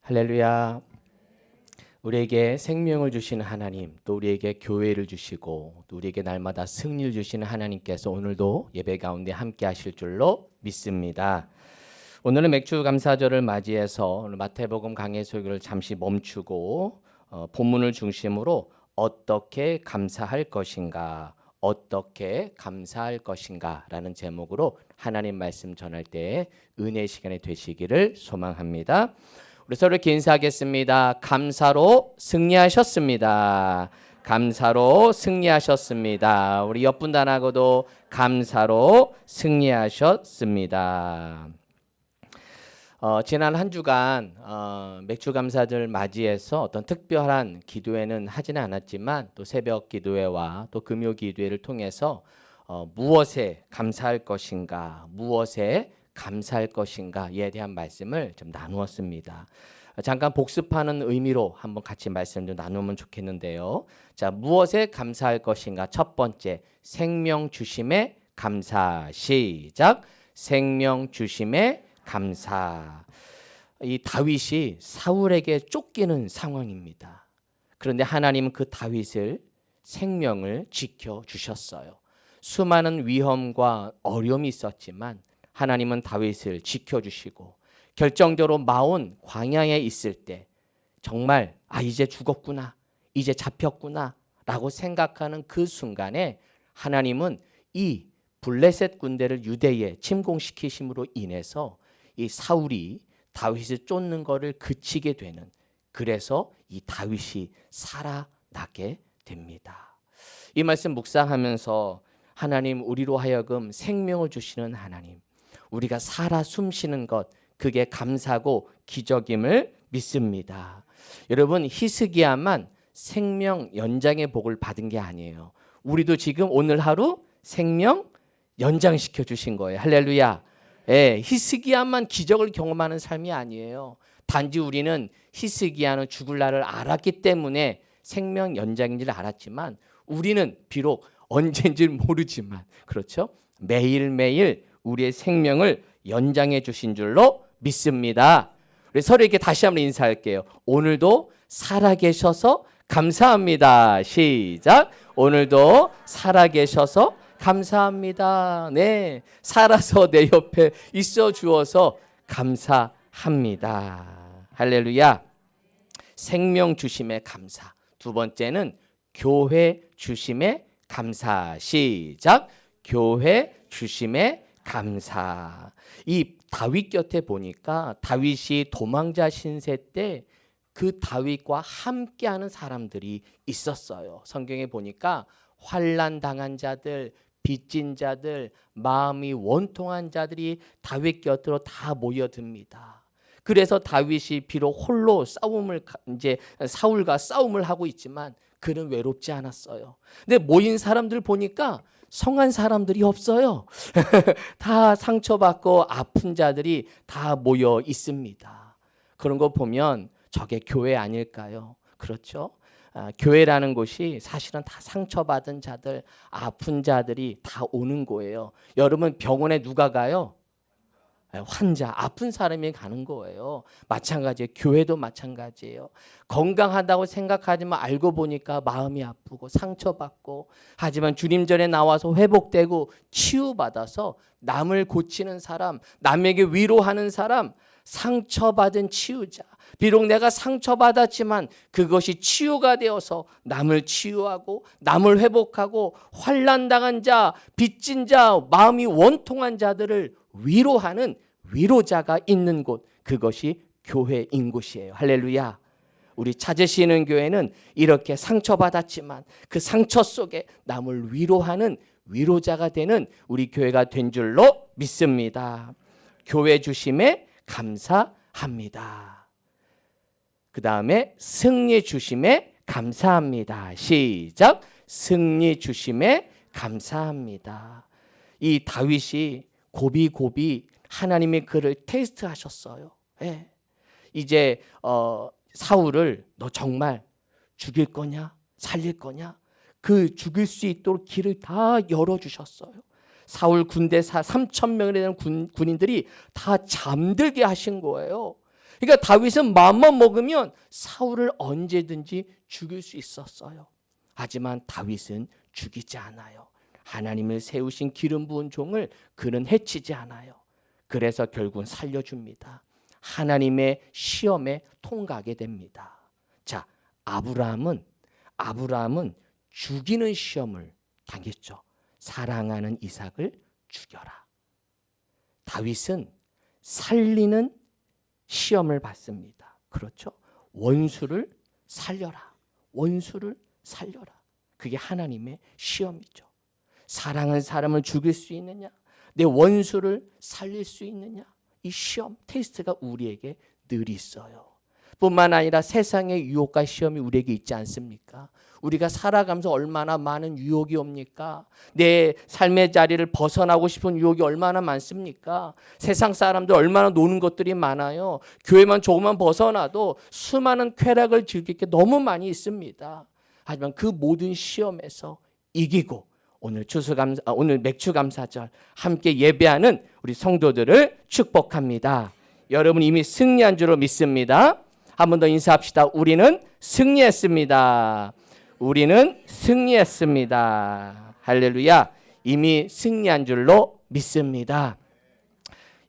할렐루야. 우리에게 생명을 주시는 하나님, 또 우리에게 교회를 주시고 또 우리에게 날마다 승리를 주시는 하나님께서 오늘도 예배 가운데 함께 하실 줄로 믿습니다. 오늘은 맥주 감사절을 맞이해서 오늘 마태복음 강해 설교를 잠시 멈추고 본문을 중심으로 어떻게 감사할 것인가, 어떻게 감사할 것인가 라는 제목으로 하나님 말씀 전할 때 은혜 시간이 되시기를 소망합니다. 우리 서로 이렇게 인사하겠습니다. 감사로 승리하셨습니다. 감사로 승리하셨습니다. 우리 옆분단하고도 감사로 승리하셨습니다. 지난 한 주간 맥주 감사절 맞이해서 어떤 특별한 기도회는 하지는 않았지만 또 새벽 기도회와 또 금요 기도회를 통해서 무엇에 감사할 것인가, 무엇에 감사할 것인가에 대한 말씀을 좀 나누었습니다. 잠깐 복습하는 의미로 한번 같이 말씀 좀 나누면 좋겠는데요. 자, 무엇에 감사할 것인가? 첫 번째, 생명 주심에 감사. 시작. 생명 주심에 감사. 이 다윗이 사울에게 쫓기는 상황입니다. 그런데 하나님은 그 다윗을 생명을 지켜 주셨어요. 수많은 위험과 어려움이 있었지만 하나님은 다윗을 지켜주시고 결정적으로 마온 광야에 있을 때 정말 이제 죽었구나, 이제 잡혔구나 라고 생각하는 그 순간에 하나님은 이 블레셋 군대를 유대에 침공시키심으로 인해서 이 사울이 다윗을 쫓는 것을 그치게 되는, 그래서 이 다윗이 살아나게 됩니다. 이 말씀 묵상하면서 하나님, 우리로 하여금 생명을 주시는 하나님, 우리가 살아 숨쉬는 것, 그게 감사고 기적임을 믿습니다. 여러분, 히스기야만 생명 연장의 복을 받은 게 아니에요. 우리도 지금 오늘 하루 생명 연장시켜 주신 거예요. 할렐루야. 예, 히스기야만 기적을 경험하는 삶이 아니에요. 단지 우리는 히스기야는 죽을 날을 알았기 때문에 생명 연장인지를 알았지만, 우리는 비록 언제인지 모르지만, 그렇죠? 매일매일 우리의 생명을 연장해 주신 줄로 믿습니다. 우리 서로에게 다시 한번 인사할게요. 오늘도 살아계셔서 감사합니다. 시작. 오늘도 살아계셔서 감사합니다. 네, 살아서 내 옆에 있어 주어서 감사합니다. 할렐루야. 생명 주심에 감사. 두 번째는 교회 주심에 감사. 시작. 교회 주심에 감사. 이 다윗 곁에 보니까 다윗이 도망자 신세 때 그 다윗과 함께하는 사람들이 있었어요. 성경에 보니까 환난 당한 자들, 빚진 자들, 마음이 원통한 자들이 다윗 곁으로 다 모여듭니다. 그래서 다윗이 비록 홀로 사울과 싸움을 하고 있지만 그는 외롭지 않았어요. 근데 모인 사람들 보니까 성한 사람들이 없어요. 다 상처받고 아픈 자들이 다 모여 있습니다. 그런 거 보면 저게 교회 아닐까요? 그렇죠? 교회라는 곳이 사실은 다 상처받은 자들, 아픈 자들이 다 오는 거예요. 여러분, 병원에 누가 가요? 환자, 아픈 사람이 가는 거예요. 마찬가지예요. 교회도 마찬가지예요. 건강하다고 생각하지만 알고 보니까 마음이 아프고 상처받고, 하지만 주님 전에 나와서 회복되고 치유받아서 남을 고치는 사람, 남에게 위로하는 사람, 상처받은 치유자. 비록 내가 상처받았지만 그것이 치유가 되어서 남을 치유하고 남을 회복하고 환난당한 자, 빚진 자, 마음이 원통한 자들을 위로하는 위로자가 있는 곳, 그것이 교회인 곳이에요. 할렐루야. 우리 찾으시는 교회는 이렇게 상처받았지만 그 상처 속에 남을 위로하는 위로자가 되는 우리 교회가 된 줄로 믿습니다. 교회 주심에 감사합니다. 그 다음에 승리 주심에 감사합니다. 시작. 승리 주심에 감사합니다. 이 다윗이 고비고비 하나님의 그를 테스트하셨어요. 네. 이제 사울을 너 정말 죽일 거냐, 살릴 거냐, 그 죽일 수 있도록 길을 다 열어주셨어요. 사울 군대 3,000명에 대한 군인들이 다 잠들게 하신 거예요. 그러니까 다윗은 마음만 먹으면 사울을 언제든지 죽일 수 있었어요. 하지만 다윗은 죽이지 않아요. 하나님을 세우신 기름 부은 종을 그는 해치지 않아요. 그래서 결국은 살려줍니다. 하나님의 시험에 통과하게 됩니다. 자, 아브라함은 죽이는 시험을 당했죠. 사랑하는 이삭을 죽여라. 다윗은 살리는 시험을 받습니다. 그렇죠? 원수를 살려라. 원수를 살려라. 그게 하나님의 시험이죠. 사랑하는 사람을 죽일 수 있느냐? 내 원수를 살릴 수 있느냐? 이 시험, 테스트가 우리에게 늘 있어요. 뿐만 아니라 세상의 유혹과 시험이 우리에게 있지 않습니까? 우리가 살아가면서 얼마나 많은 유혹이 옵니까? 내 삶의 자리를 벗어나고 싶은 유혹이 얼마나 많습니까? 세상 사람들 얼마나 노는 것들이 많아요. 교회만 조금만 벗어나도 수많은 쾌락을 즐길 게 너무 많이 있습니다. 하지만 그 모든 시험에서 이기고 오늘 맥주감사절 함께 예배하는 우리 성도들을 축복합니다. 여러분 이미 승리한 줄로 믿습니다. 한 번 더 인사합시다. 우리는 승리했습니다. 우리는 승리했습니다. 할렐루야. 이미 승리한 줄로 믿습니다.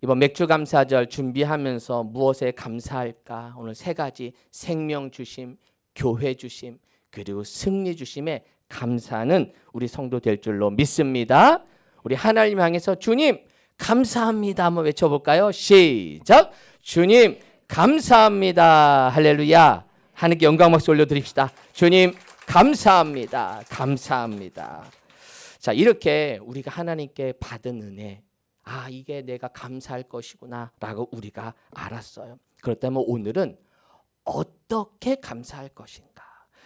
이번 맥주감사절 준비하면서 무엇에 감사할까? 오늘 세 가지 생명 주심, 교회 주심, 그리고 승리 주심에 감사하는 우리 성도 될 줄로 믿습니다. 우리 하나님 향해서 주님 감사합니다 한번 외쳐볼까요? 시작. 주님 감사합니다. 할렐루야. 하나님께 영광 박수 올려드립시다. 주님 감사합니다. 감사합니다. 자, 이렇게 우리가 하나님께 받은 은혜, 이게 내가 감사할 것이구나 라고 우리가 알았어요. 그렇다면 오늘은 어떻게 감사할 것인가?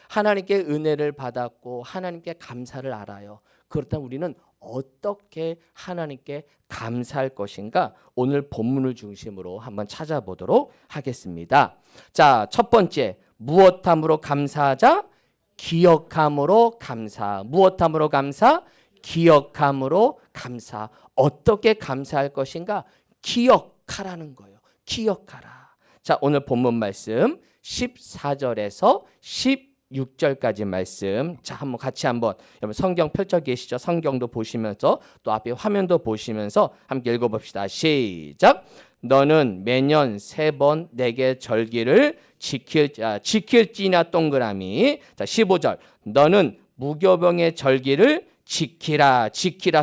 하나님께 은혜를 받았고 하나님께 감사를 알아요. 그렇다면 우리는 어떻게 하나님께 감사할 것인가? 오늘 본문을 중심으로 한번 찾아보도록 하겠습니다. 자, 첫 번째, 무엇함으로 감사하자? 기억함으로 감사. 무엇함으로 감사? 기억함으로 감사. 어떻게 감사할 것인가? 기억하라는 거예요. 기억하라. 자, 오늘 본문 말씀 14절에서 16절까지 말씀. 자, 한번 같이 여러분 성경 펼쳐 계시죠? 성경도 보시면서 또 앞에 화면도 보시면서 함께 읽어봅시다. 시작. 너는 매년 3번 내게 절기를 지킬지나 동그라미. 자, 15절. 너는 무교병의 절기를 지키라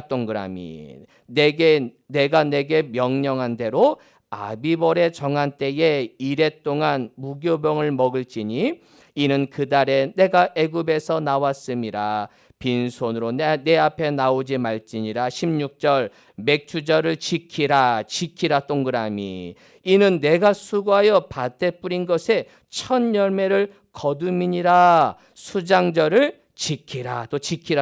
동그라미. 내가 내게 명령한 대로 아비벌의 정한 때에 이래 동안 무교병을 먹을지니 이는 그 달에 내가 애굽에서 나왔음이라. 빈손으로 내 앞에 나오지 말지니라. 16절. 맥주절을 지키라 동그라미. 이는 내가 수고하여 밭에 뿌린 것에 첫 열매를 거둠이니라. 수장절을 지키라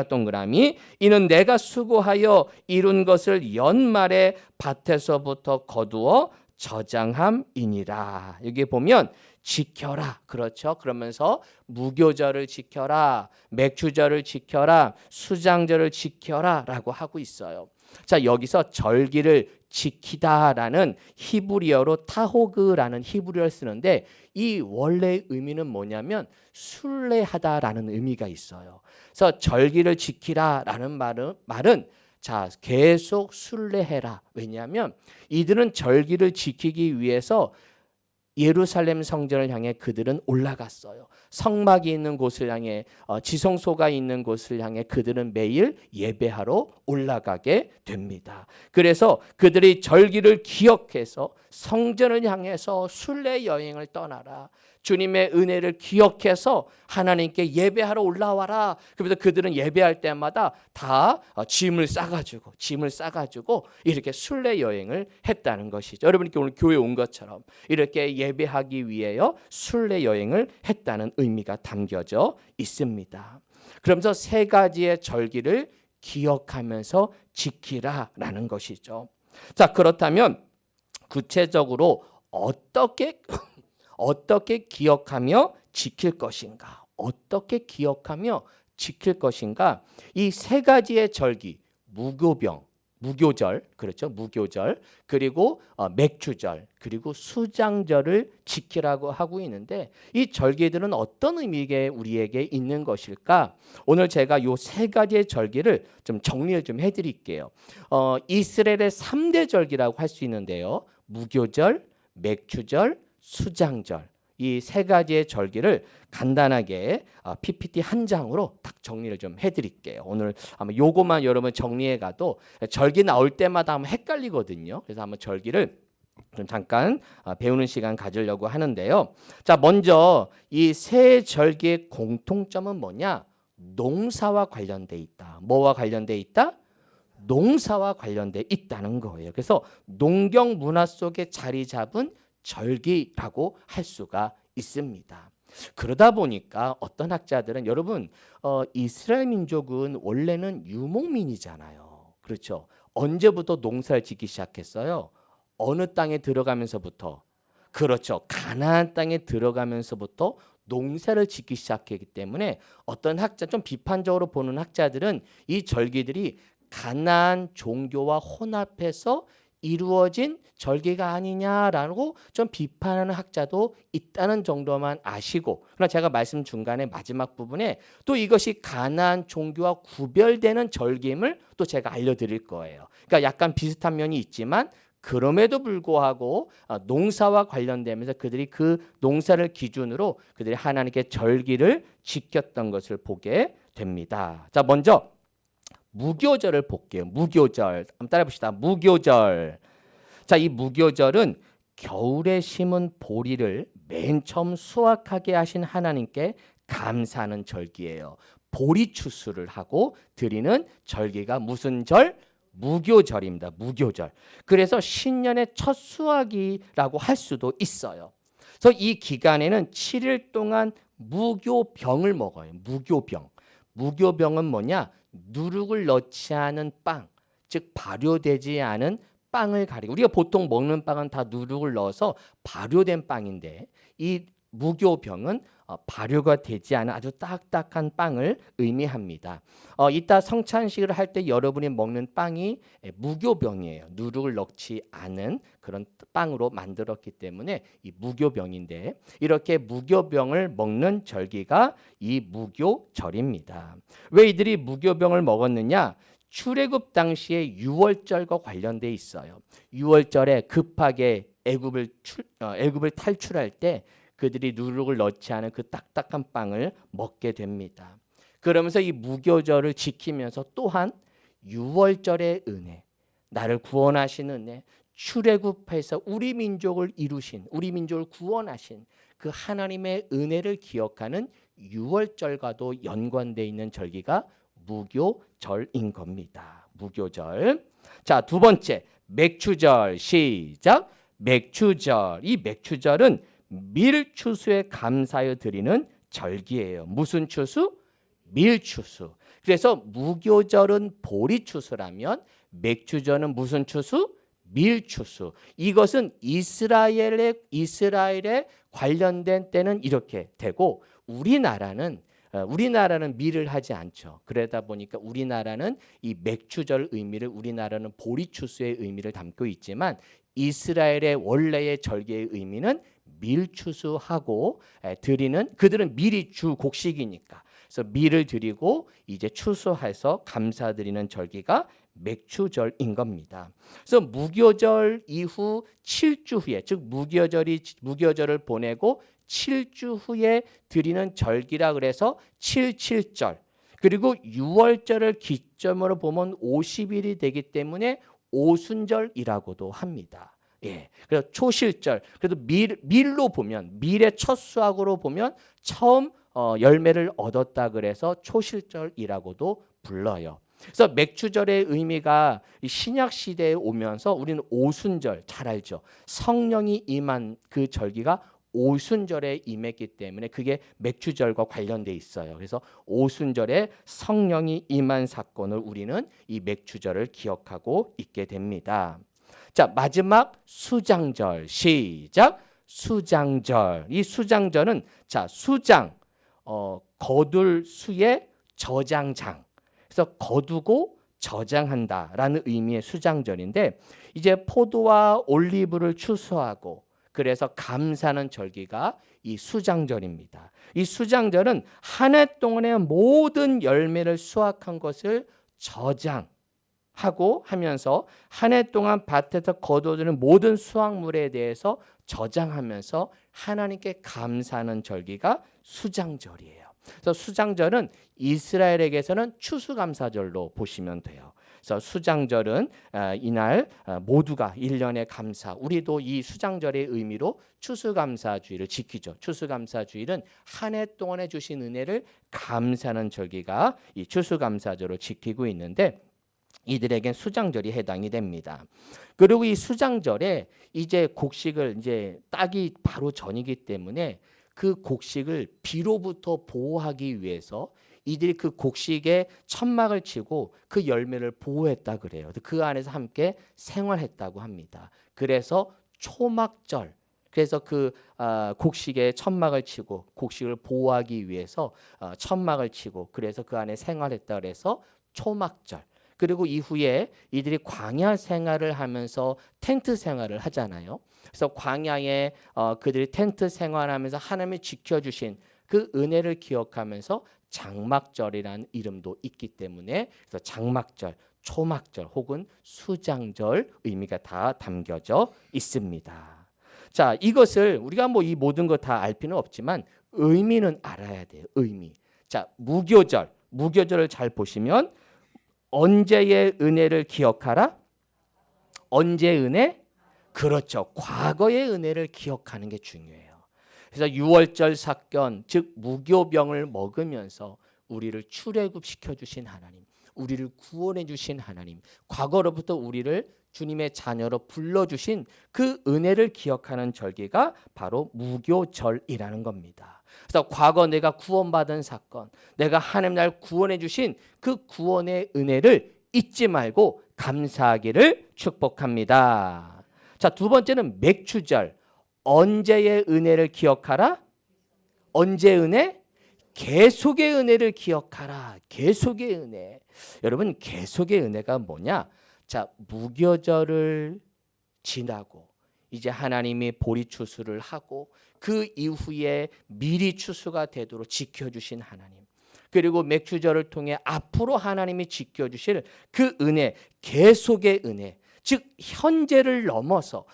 동그라미. 이는 내가 수고하여 이룬 것을 연말에 밭에서부터 거두어 저장함이니라. 여기 보면 지켜라. 그렇죠. 그러면서 무교절을 지켜라, 맥주절을 지켜라, 수장절을 지켜라 라고 하고 있어요. 자, 여기서 절기를 지키다라는 히브리어로 타호그라는 히브리어를 쓰는데 이 원래의 의미는 뭐냐면 순례하다라는 의미가 있어요. 그래서 절기를 지키라라는 말은 자, 계속 순례해라. 왜냐하면 이들은 절기를 지키기 위해서 예루살렘 성전을 향해 그들은 올라갔어요. 성막이 있는 곳을 향해, 지성소가 있는 곳을 향해 그들은 매일 예배하러 올라가게 됩니다. 그래서 그들이 절기를 기억해서 성전을 향해서 순례 여행을 떠나라. 주님의 은혜를 기억해서 하나님께 예배하러 올라와라. 그래서 그들은 예배할 때마다 다 짐을 싸가지고 이렇게 순례 여행을 했다는 것이죠. 여러분께 오늘 교회 온 것처럼 이렇게 예배하기 위해서 순례 여행을 했다는 의미가 담겨져 있습니다. 그러면서 3가지의 절기를 기억하면서 지키라라는 것이죠. 자, 그렇다면 구체적으로 어떻게 기억하며 지킬 것인가? 어떻게 기억하며 지킬 것인가? 이 3가지의 절기, 무교병, 무교절, 그렇죠? 무교절, 그리고 맥주절, 그리고 수장절을 지키라고 하고 있는데 이 절기들은 어떤 의미가 우리에게 있는 것일까? 오늘 제가 요 세 가지의 절기를 좀 정리를 좀 해드릴게요. 이스라엘의 3대 절기라고 할 수 있는데요. 무교절, 맥주절, 수장절. 이 세 가지의 절기를 간단하게 PPT 한 장으로 딱 정리를 좀 해드릴게요. 오늘 아마 요거만 여러분 정리해 가도 절기 나올 때마다 한번 헷갈리거든요. 그래서 한번 절기를 좀 잠깐 배우는 시간 가지려고 하는데요. 자, 먼저 이 세 절기의 공통점은 뭐냐? 농사와 관련돼 있다. 뭐와 관련돼 있다? 농사와 관련돼 있다는 거예요. 그래서 농경 문화 속에 자리 잡은 절기라고 할 수가 있습니다. 그러다 보니까 어떤 학자들은 여러분 이스라엘 민족은 원래는 유목민이잖아요. 그렇죠? 언제부터 농사를 짓기 시작했어요? 어느 땅에 들어가면서부터? 그렇죠. 가나안 땅에 들어가면서부터 농사를 짓기 시작했기 때문에 어떤 학자 좀 비판적으로 보는 학자들은 이 절기들이 가나안 종교와 혼합해서 이루어진 절기가 아니냐라고 좀 비판하는 학자도 있다는 정도만 아시고, 그러나 제가 말씀 중간에 마지막 부분에 또 이것이 가나안 종교와 구별되는 절기임을 또 제가 알려드릴 거예요. 그러니까 약간 비슷한 면이 있지만 그럼에도 불구하고 농사와 관련되면서 그들이 그 농사를 기준으로 그들이 하나님께 절기를 지켰던 것을 보게 됩니다. 자, 먼저 무교절을 볼게요. 무교절. 한번 따라 봅시다. 무교절. 자, 이 무교절은 겨울에 심은 보리를 맨 처음 수확하게 하신 하나님께 감사하는 절기예요. 보리 추수를 하고 드리는 절기가 무슨 절? 무교절입니다. 무교절. 그래서 신년의 첫 수확이라고 할 수도 있어요. 그래서 이 기간에는 7일 동안 무교병을 먹어요. 무교병. 무교병은 뭐냐? 누룩을 넣지 않은 빵, 즉 발효되지 않은 빵을 가리고, 우리가 보통 먹는 빵은 다 누룩을 넣어서 발효된 빵인데 이 무교병은 발효가 되지 않은 아주 딱딱한 빵을 의미합니다. 이따 성찬식을 할 때 여러분이 먹는 빵이 무교병이에요. 누룩을 넣지 않은 그런 빵으로 만들었기 때문에 이 무교병인데, 이렇게 무교병을 먹는 절기가 이 무교절입니다. 왜 이들이 무교병을 먹었느냐? 출애굽 당시에 유월절과 관련돼 있어요. 유월절에 급하게 애굽을 탈출할 때 그들이 누룩을 넣지 않은 그 딱딱한 빵을 먹게 됩니다. 그러면서 이 무교절을 지키면서 또한 유월절의 은혜, 나를 구원하신 은혜, 출애굽해서 우리 민족을 이루신, 우리 민족을 구원하신 그 하나님의 은혜를 기억하는 유월절과도 연관되어 있는 절기가 무교절인 겁니다. 무교절. 자, 두 번째, 맥추절. 시작. 맥추절. 이 맥추절은 밀추수에 감사하여 드리는 절기예요. 무슨 추수? 밀추수. 그래서 무교절은 보리추수라면 맥추절은 무슨 추수? 밀추수. 이것은 이스라엘에 관련된 때는 이렇게 되고, 우리나라는 밀을 하지 않죠. 그러다 보니까 우리나라는 이 맥추절 의미를, 우리나라는 보리추수의 의미를 담고 있지만 이스라엘의 원래의 절기의 의미는 밀추수하고 드리는, 그들은 밀이 주 곡식이니까 그래서 밀을 드리고 이제 추수해서 감사드리는 절기가 맥추절인 겁니다. 그래서 무교절 이후 7주 후에, 즉 무교절을 보내고 7주 후에 드리는 절기라 그래서 7.7절, 그리고 6월절을 기점으로 보면 50일이 되기 때문에 오순절이라고도 합니다. 예, 그래서 초실절, 그래도 밀로 보면, 밀의 첫 수확으로 보면 처음 열매를 얻었다 그래서 초실절이라고도 불러요. 그래서 맥추절의 의미가 신약 시대에 오면서 우리는 오순절 잘 알죠. 성령이 임한 그 절기가 오순절에 임했기 때문에 그게 맥추절과 관련돼 있어요. 그래서 오순절에 성령이 임한 사건을 우리는 이 맥추절을 기억하고 있게 됩니다. 자, 마지막 수장절. 시작. 수장절. 이 수장절은 자, 수장, 거둘 수의 저장장. 그래서 거두고 저장한다라는 의미의 수장절인데, 이제 포도와 올리브를 추수하고 그래서 감사하는 절기가 이 수장절입니다. 이 수장절은 한 해 동안의 모든 열매를 수확한 것을 저장하고 하면서 한 해 동안 밭에서 거두어지는 모든 수확물에 대해서 저장하면서 하나님께 감사하는 절기가 수장절이에요. 그래서 수장절은 이스라엘에게서는 추수감사절로 보시면 돼요. 그래서 수장절은 이날 모두가 1년의 감사, 우리도 이 수장절의 의미로 추수감사주의를 지키죠. 추수감사주의는 한 해 동안에 주신 은혜를 감사하는 절기가 이 추수감사절로 지키고 있는데, 이들에겐 수장절이 해당이 됩니다. 그리고 이 수장절에 이제 곡식을 이제 따기 바로 전이기 때문에 그 곡식을 비로부터 보호하기 위해서 이들이 그 곡식에 천막을 치고 그 열매를 보호했다 그래요. 그 안에서 함께 생활했다고 합니다. 그래서 초막절, 그래서 그 곡식에 천막을 치고 곡식을 보호하기 위해서 천막을 치고 그래서 그 안에 생활했다 그래서 초막절. 그리고 이후에 이들이 광야 생활을 하면서 텐트 생활을 하잖아요. 그래서 광야에 그들이 텐트 생활하면서 하나님이 지켜주신 그 은혜를 기억하면서 장막절이라는 이름도 있기 때문에, 그래서 장막절, 초막절 혹은 수장절 의미가 다 담겨져 있습니다. 자, 이것을 우리가 뭐 이 모든 거 다 알 필요는 없지만 의미는 알아야 돼요. 의미. 자, 무교절, 무교절을 잘 보시면 언제의 은혜를 기억하라? 언제의 은혜? 그렇죠. 과거의 은혜를 기억하는 게 중요해요. 그래서 유월절 사건, 즉 무교병을 먹으면서 우리를 출애굽시켜 주신 하나님, 우리를 구원해 주신 하나님, 과거로부터 우리를 주님의 자녀로 불러주신 그 은혜를 기억하는 절기가 바로 무교절이라는 겁니다. 그래서 과거 내가 구원받은 사건, 내가 하나님 날 구원해 주신 그 구원의 은혜를 잊지 말고 감사하기를 축복합니다. 자, 두 번째는 맥추절. 언제의 은혜를 기억하라? 언제 은혜? 계속의 은혜를 기억하라. 계속의 은혜. 여러분, 계속의 은혜가 뭐냐? 자, 무교절을 지나고 이제 하나님이 보리 추수를 하고 그 이후에 미리 추수가 되도록 지켜주신 하나님, 그리고 맥주절을 통해 앞으로 하나님이 지켜주실 그 은혜, 계속의 은혜, 즉 현재를 넘어서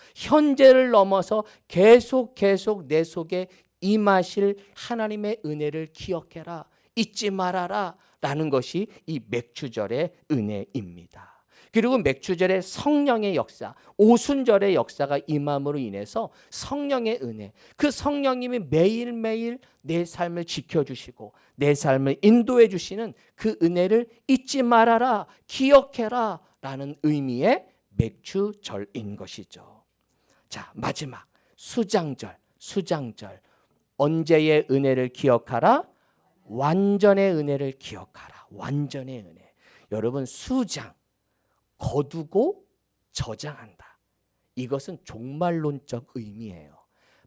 계속 내 속에 임하실 하나님의 은혜를 기억해라, 잊지 말아라 라는 것이 이 맥주절의 은혜입니다. 그리고 맥주절의 성령의 역사, 오순절의 역사가 임함으로 인해서 성령의 은혜, 그 성령님이 매일매일 내 삶을 지켜주시고 내 삶을 인도해 주시는 그 은혜를 잊지 말아라, 기억해라 라는 의미의 맥주절인 것이죠. 자, 마지막 수장절. 언제의 은혜를 기억하라? 완전의 은혜를 기억하라. 완전의 은혜. 여러분, 수장, 거두고 저장한다. 이것은 종말론적 의미예요.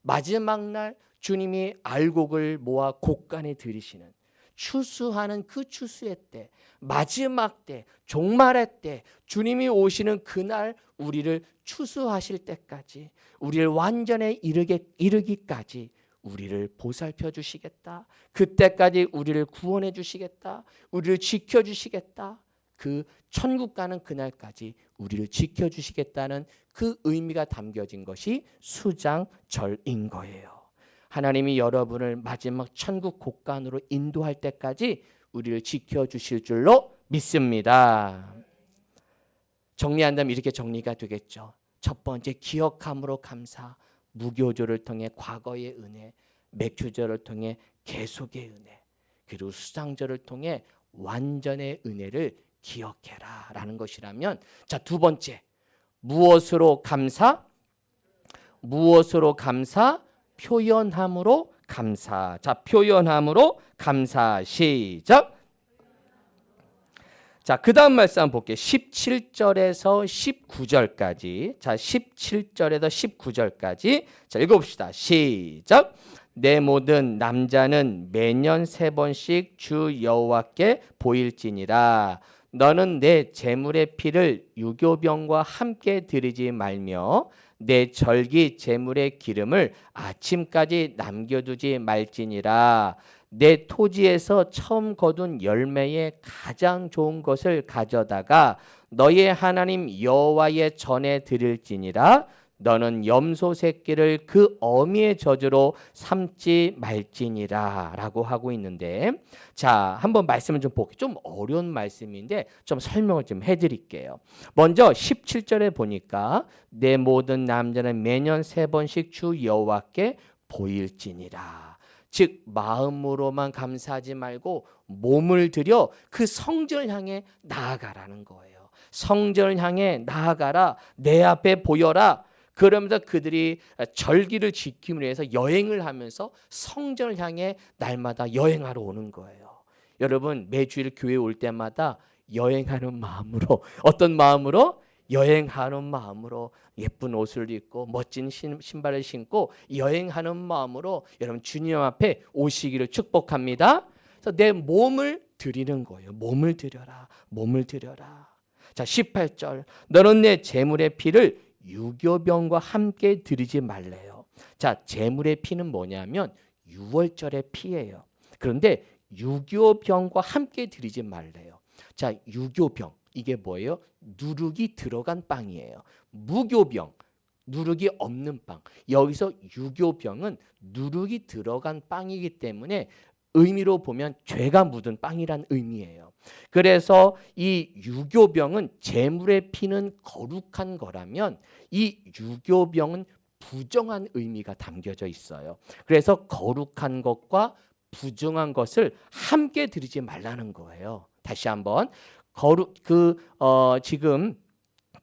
마지막 날 주님이 알곡을 모아 곡간에 들이시는, 추수하는 그 추수의 때, 마지막 때, 종말의 때, 주님이 오시는 그날 우리를 추수하실 때까지, 우리를 완전에 이르기까지 우리를 보살펴 주시겠다. 그때까지 우리를 구원해 주시겠다. 우리를 지켜 주시겠다. 그 천국 가는 그날까지 우리를 지켜주시겠다는 그 의미가 담겨진 것이 수장절인 거예요. 하나님이 여러분을 마지막 천국 곳간으로 인도할 때까지 우리를 지켜주실 줄로 믿습니다. 정리한다면 이렇게 정리가 되겠죠. 첫 번째, 기억함으로 감사, 무교절을 통해 과거의 은혜, 맥주절을 통해 계속의 은혜, 그리고 수장절을 통해 완전의 은혜를 기억해라 라는 것이라면, 자, 두 번째, 무엇으로 감사? 표현함으로 감사. 자, 표현함으로 감사. 시작. 자, 그 다음 말씀 한번 볼게요. 17절에서 19절까지. 자, 17절에서 19절까지. 자, 읽어봅시다. 시작. 내 모든 남자는 매년 3번씩 주 여호와께 보일지니라. 너는 내 제물의 피를 유교병과 함께 드리지 말며 내 절기 제물의 기름을 아침까지 남겨두지 말지니라. 내 토지에서 처음 거둔 열매의 가장 좋은 것을 가져다가 너의 하나님 여호와의 전에 드릴지니라. 너는 염소 새끼를 그 어미의 젖으로 삼지 말지니라 라고 하고 있는데, 자, 한번 말씀을 좀 볼게요. 좀 어려운 말씀인데 좀 설명을 좀 해드릴게요. 먼저 17절에 보니까 내 모든 남자는 매년 3번씩 주 여호와께 보일지니라. 즉 마음으로만 감사하지 말고 몸을 들여 그 성전을 향해 나아가라는 거예요. 성전을 향해 나아가라. 내 앞에 보여라. 그러면서 그들이 절기를 지킴을 위해서 여행을 하면서 성전을 향해 날마다 여행하러 오는 거예요. 여러분 매주일 교회 올 때마다 여행하는 마음으로, 어떤 마음으로? 여행하는 마음으로 예쁜 옷을 입고 멋진 신발을 신고 여행하는 마음으로 여러분 주님 앞에 오시기를 축복합니다. 그래서 내 몸을 드리는 거예요. 몸을 드려라. 몸을 드려라. 자, 18절. 너는 내 제물의 피를 유교병과 함께 드리지 말래요. 자, 제물의 피는 뭐냐면 유월절의 피예요. 그런데 유교병과 함께 드리지 말래요. 자, 유교병 이게 뭐예요? 누룩이 들어간 빵이에요. 무교병, 누룩이 없는 빵. 여기서 유교병은 누룩이 들어간 빵이기 때문에 의미로 보면 죄가 묻은 빵이란 의미예요. 그래서 이 유교병은 제물의 피는 거룩한 거라면 이 유교병은 부정한 의미가 담겨져 있어요. 그래서 거룩한 것과 부정한 것을 함께 드리지 말라는 거예요. 다시 한번 지금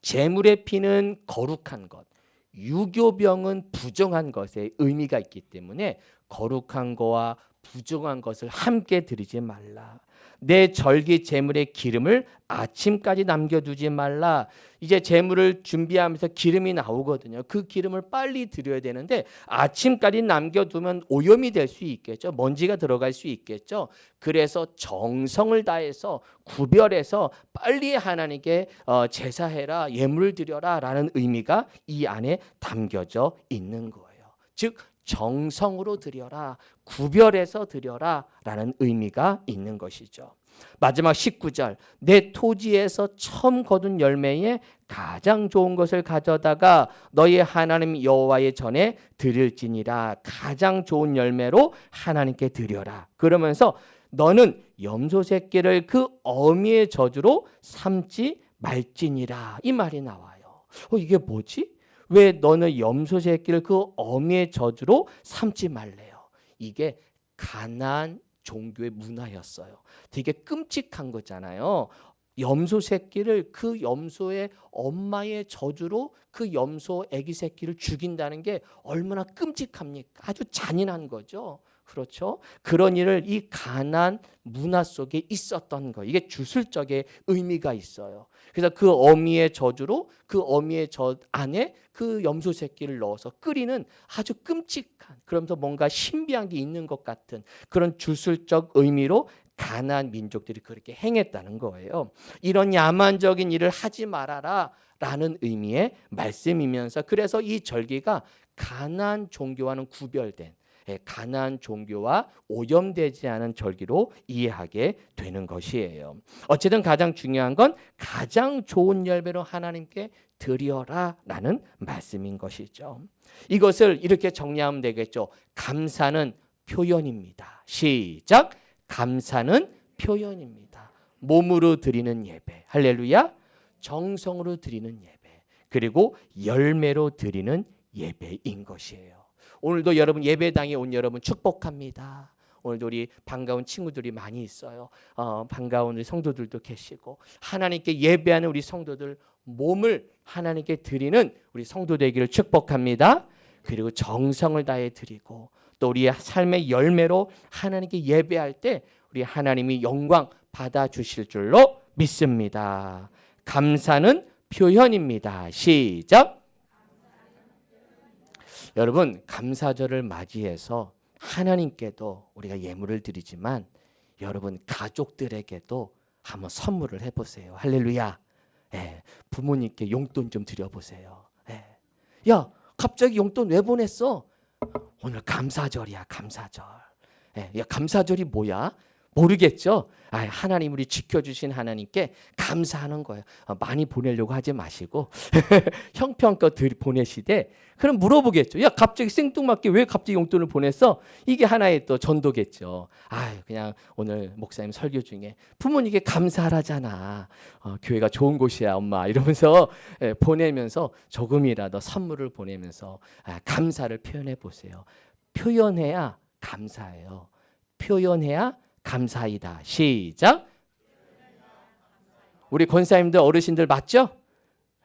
제물의 피는 거룩한 것, 유교병은 부정한 것에 의미가 있기 때문에 거룩한 거와 부정한 것을 함께 드리지 말라. 내 절기 제물의 기름을 아침까지 남겨두지 말라. 이제 제물을 준비하면서 기름이 나오거든요. 그 기름을 빨리 드려야 되는데 아침까지 남겨두면 오염이 될 수 있겠죠. 먼지가 들어갈 수 있겠죠. 그래서 정성을 다해서 구별해서 빨리 하나님께 제사해라, 예물을 드려라 라는 의미가 이 안에 담겨져 있는 거예요. 즉 정성으로 드려라, 구별해서 드려라 라는 의미가 있는 것이죠. 마지막 19절. 내 토지에서 처음 거둔 열매에 가장 좋은 것을 가져다가 너희 하나님 여호와의 전에 드릴지니라. 가장 좋은 열매로 하나님께 드려라. 그러면서 너는 염소 새끼를 그 어미의 젖으로 삼지 말지니라. 이 말이 나와요. 이게 뭐지? 왜 너는 염소 새끼를 그 어미의 젖으로 삼지 말래요? 이게 가나안 종교의 문화였어요. 되게 끔찍한 거잖아요. 염소 새끼를 그 염소의 엄마의 젖으로 그 염소 아기 새끼를 죽인다는 게 얼마나 끔찍합니까? 아주 잔인한 거죠. 그렇죠? 그런 일을 이 가나안 문화 속에 있었던 거. 이게 주술적의 의미가 있어요. 그래서 그 어미의 젖으로 그 어미의 젖 안에 그 염소 새끼를 넣어서 끓이는 아주 끔찍한, 그러면서 뭔가 신비한 게 있는 것 같은 그런 주술적 의미로 가나안 민족들이 그렇게 행했다는 거예요. 이런 야만적인 일을 하지 말아라 라는 의미의 말씀이면서, 그래서 이 절기가 가나안 종교와는 구별된, 가나안 종교와 오염되지 않은 절기로 이해하게 되는 것이에요. 어쨌든 가장 중요한 건 가장 좋은 열매로 하나님께 드려라 라는 말씀인 것이죠. 이것을 이렇게 정리하면 되겠죠. 감사는 표현입니다. 시작. 감사는 표현입니다. 몸으로 드리는 예배, 할렐루야. 정성으로 드리는 예배, 그리고 열매로 드리는 예배인 것이에요. 오늘도 여러분 예배당에 온 여러분 축복합니다. 오늘도 우리 반가운 친구들이 많이 있어요. 반가운 우리 성도들도 계시고, 하나님께 예배하는 우리 성도들, 몸을 하나님께 드리는 우리 성도 되기를 축복합니다. 그리고 정성을 다해 드리고 또 우리의 삶의 열매로 하나님께 예배할 때 우리 하나님이 영광 받아주실 줄로 믿습니다. 감사는 표현입니다. 시작. 여러분, 감사절을 맞이해서 하나님께도 우리가 예물을 드리지만 여러분 가족들에게도 한번 선물을 해보세요. 할렐루야. 예, 부모님께 용돈 좀 드려보세요. 예. 야, 갑자기 용돈 왜 보냈어? 오늘 감사절이야, 감사절. 예, 야, 감사절이 뭐야? 모르겠죠? 하나님 우리 지켜주신 하나님께 감사하는 거예요. 많이 보내려고 하지 마시고 형편껏 보내시되 그럼 물어보겠죠. 야, 갑자기 생뚱맞게 왜 갑자기 용돈을 보냈어? 이게 하나의 또 전도겠죠. 그냥 오늘 목사님 설교 중에 부모님께 감사하라잖아. 교회가 좋은 곳이야 엄마 이러면서 보내면서 조금이라도 선물을 보내면서 감사를 표현해 보세요. 표현해야 감사해요. 표현해야 감사이다. 시작. 우리 권사님들 어르신들 맞죠?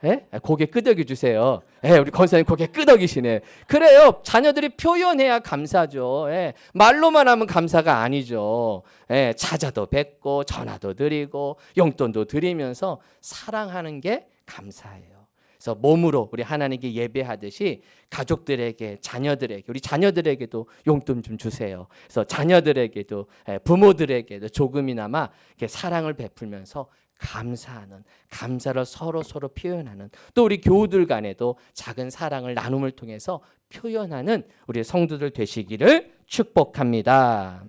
예? 고개 끄덕여 주세요. 예, 우리 권사님 고개 끄덕이시네. 그래요. 자녀들이 표현해야 감사죠. 예, 말로만 하면 감사가 아니죠. 예, 찾아도 뵙고 전화도 드리고 용돈도 드리면서 사랑하는 게 감사예요. 그래서 몸으로 우리 하나님께 예배하듯이 가족들에게, 자녀들에게, 우리 자녀들에게도 용돈 좀 주세요. 그래서 자녀들에게도, 부모들에게도 조금이나마 이렇게 사랑을 베풀면서 감사하는, 감사를 서로 표현하는, 또 우리 교우들 간에도 작은 사랑을 나눔을 통해서 표현하는 우리 성도들 되시기를 축복합니다.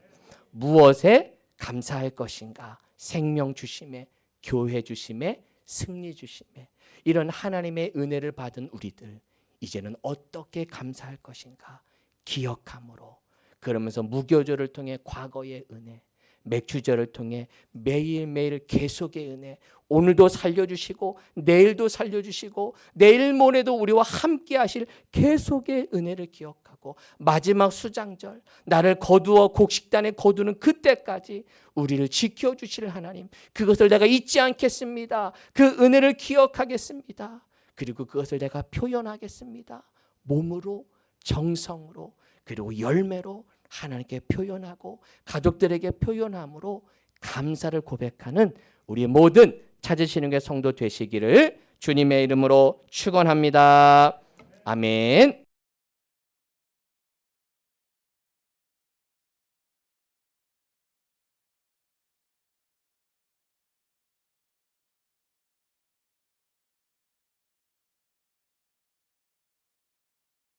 무엇에 감사할 것인가? 생명 주심에, 교회 주심에, 승리 주심에. 이런 하나님의 은혜를 받은 우리들 이제는 어떻게 감사할 것인가? 기억함으로. 그러면서 무교절을 통해 과거의 은혜, 맥주절을 통해 매일매일 계속의 은혜, 오늘도 살려주시고 내일도 살려주시고 내일 모레도 우리와 함께 하실 계속의 은혜를 기억하고 마지막 수장절 나를 거두어 곡식단에 거두는 그때까지 우리를 지켜주실 하나님, 그것을 내가 잊지 않겠습니다. 그 은혜를 기억하겠습니다. 그리고 그것을 내가 표현하겠습니다. 몸으로, 정성으로, 그리고 열매로 하나님께 표현하고 가족들에게 표현함으로 감사를 고백하는 우리 모든 찾으시는 게 성도 되시기를 주님의 이름으로 축원합니다. 아멘.